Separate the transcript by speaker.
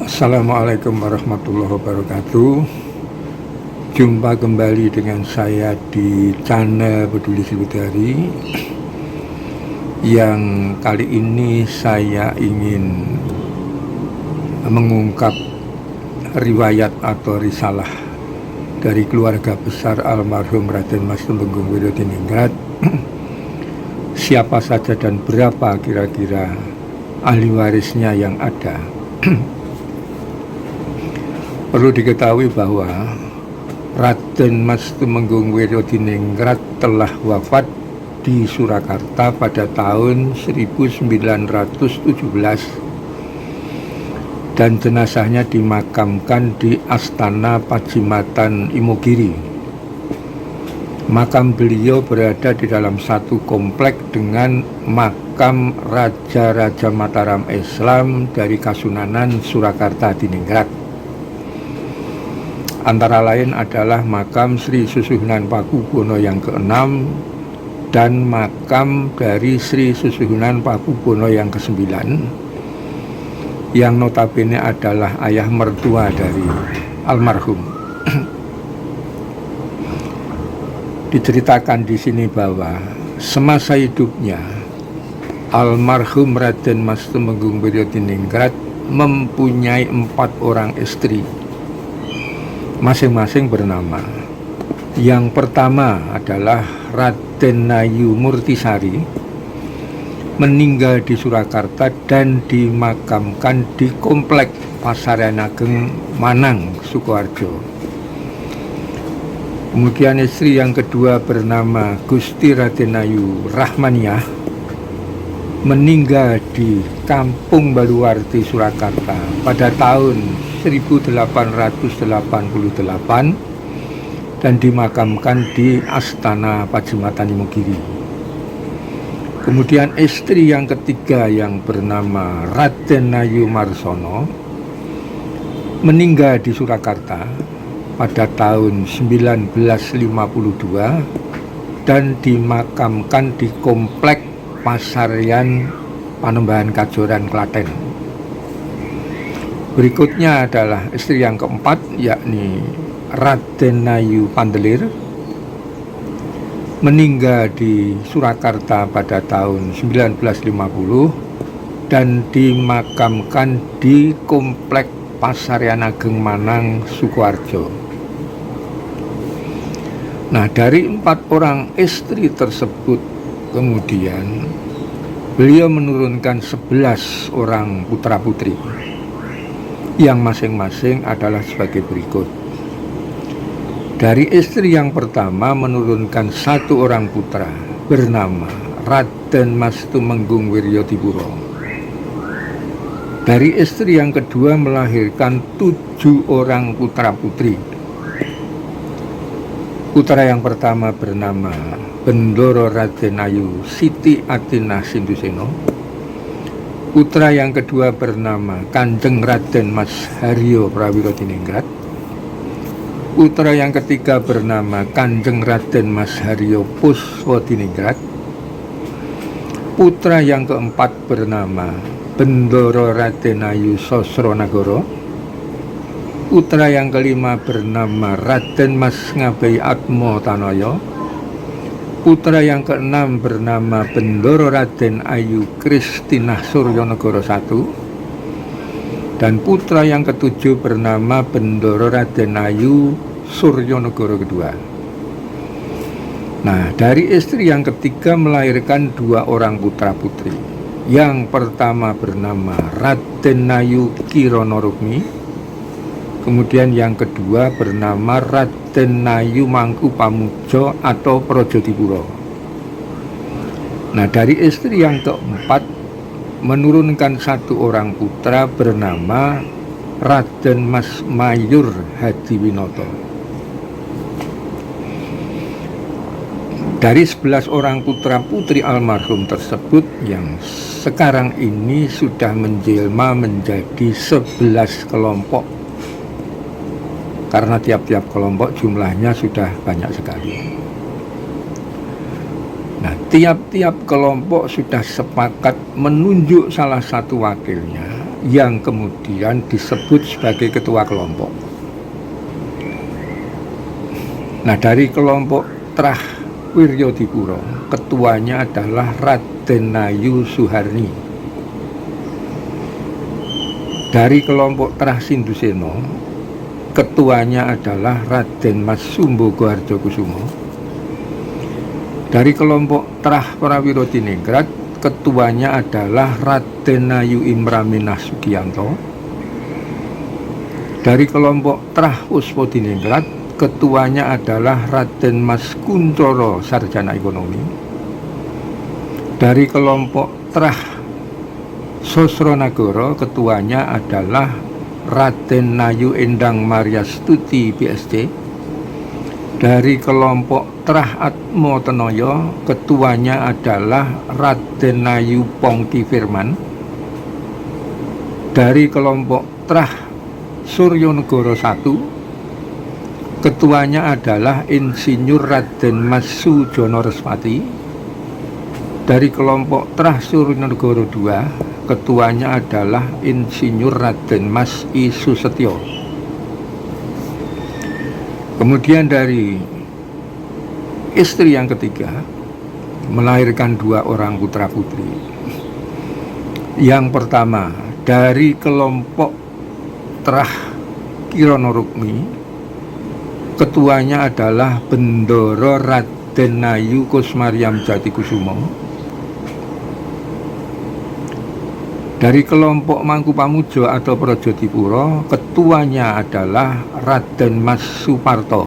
Speaker 1: Assalamualaikum warahmatullahi wabarakatuh. Jumpa kembali dengan saya di channel Peduli Sriwidari. Yang kali ini saya ingin mengungkap riwayat atau risalah dari keluarga besar almarhum Raden Mas Tumenggung Wiradiningrat. Siapa saja dan berapa kira-kira ahli warisnya yang ada. Perlu diketahui bahwa Raden Mas Tumenggung Wiradiningrat telah wafat di Surakarta pada tahun 1917 dan jenazahnya dimakamkan di Astana Padjimatan Imogiri. Makam beliau berada di dalam satu komplek dengan makam Raja-Raja Mataram Islam dari Kasunanan Surakarta Diningrat. Antara lain adalah makam Sri Susuhunan Pakubono yang ke-6 dan makam dari Sri Susuhunan Pakubono yang ke-9 yang notabene adalah ayah mertua dari almarhum. Diceritakan di sini bahwa semasa hidupnya almarhum Raden Mas Tumenggung Wiradiningrat mempunyai 4 orang istri, masing-masing bernama. Yang pertama adalah Raden Nayu Murtisari, meninggal di Surakarta dan dimakamkan di komplek Pasarian Ageng Manang, Sukoharjo. Kemudian istri yang kedua bernama Gusti Raden Nayu Rahmaniah, meninggal di Kampung Baluwarti, Surakarta pada tahun 1888 dan dimakamkan di Astana Padjimatan Imogiri. Kemudian istri yang ketiga yang bernama Raden Nayu Marsono, meninggal di Surakarta pada tahun 1952 dan dimakamkan di komplek Pasarian Panembahan Kajoran, Klaten. Berikutnya adalah istri yang keempat, yakni Raden Nayu Pandelir, meninggal di Surakarta pada tahun 1950 dan dimakamkan di komplek Pasarian Ageng Manang, Sukoharjo. Nah, dari 4 orang istri tersebut kemudian beliau menurunkan 11 orang putra-putri yang masing-masing adalah sebagai berikut. Dari istri yang pertama menurunkan 1 orang putra bernama Raden Mas Tumenggung Wiryodipuro. Dari istri yang kedua melahirkan 7 orang putra-putri. Putra yang pertama bernama Bendoro Raden Ayu Siti Atinah Sinduseno. Putra yang kedua bernama Kanjeng Raden Mas Haryo Prawiradiningrat. Putra yang ketiga bernama Kanjeng Raden Mas Haryo Puswadiningrat. Putra yang keempat bernama Bendoro Raden Ayu Sosronagoro. Putra yang kelima bernama Raden Mas Ngabehi Atmo Tanoyo. Putra yang keenam bernama Bendoro Raden Ayu Kristinah Suryonegoro I. Dan putra yang ketujuh bernama Bendoro Raden Ayu Suryonegoro II. Nah, dari istri yang ketiga melahirkan 2 orang putra-putri. Yang pertama bernama Raden Nayu Kironorukmi. Kemudian yang kedua bernama Raden Nayu Mangkupamujo atau Projodipuro. Nah, dari istri yang keempat menurunkan 1 orang putra bernama Raden Mas Mayur Hadiwinoto. Dari 11 orang putra-putri almarhum tersebut yang sekarang ini sudah menjelma menjadi 11 kelompok, karena tiap-tiap kelompok jumlahnya sudah banyak sekali. Nah, tiap-tiap kelompok sudah sepakat menunjuk salah satu wakilnya yang kemudian disebut sebagai ketua kelompok. Nah, dari kelompok Trah Wiryodipuro, ketuanya adalah Raden Ayu Suharni. Dari kelompok Trah Sinduseno, ketuanya adalah Raden Mas Sumbogo Harjokusumo. Dari kelompok Trah Prawiro Diningrat, ketuanya adalah Raden Ayu Imraminah Sugiyanto. Dari kelompok Trah Puspo Diningrat, ketuanya adalah Raden Mas Kuncoro Sarjana Ekonomi. Dari kelompok Trah Sosronagoro, ketuanya adalah Raden Ayu Endang Maryastuti PSC. Dari kelompok Trah Atmo Tenoyo, ketuanya adalah Raden Ayu Pongki Firman. Dari kelompok Trah Suryonegoro 1, ketuanya adalah Insinyur Raden Mas Sujono Respati. Dari kelompok Trah Suryonegoro 2, ketuanya adalah Insinyur Raden Mas I Susetyo. Kemudian dari istri yang ketiga melahirkan 2 orang putra putri. Yang pertama dari kelompok Trah Kirono Rukmi, ketuanya adalah Bendoro Raden Ayu Kusmaryam Jatikusumo. Dari kelompok Mangkupamujo atau Projodipuro, ketuanya adalah Raden Mas Suparto.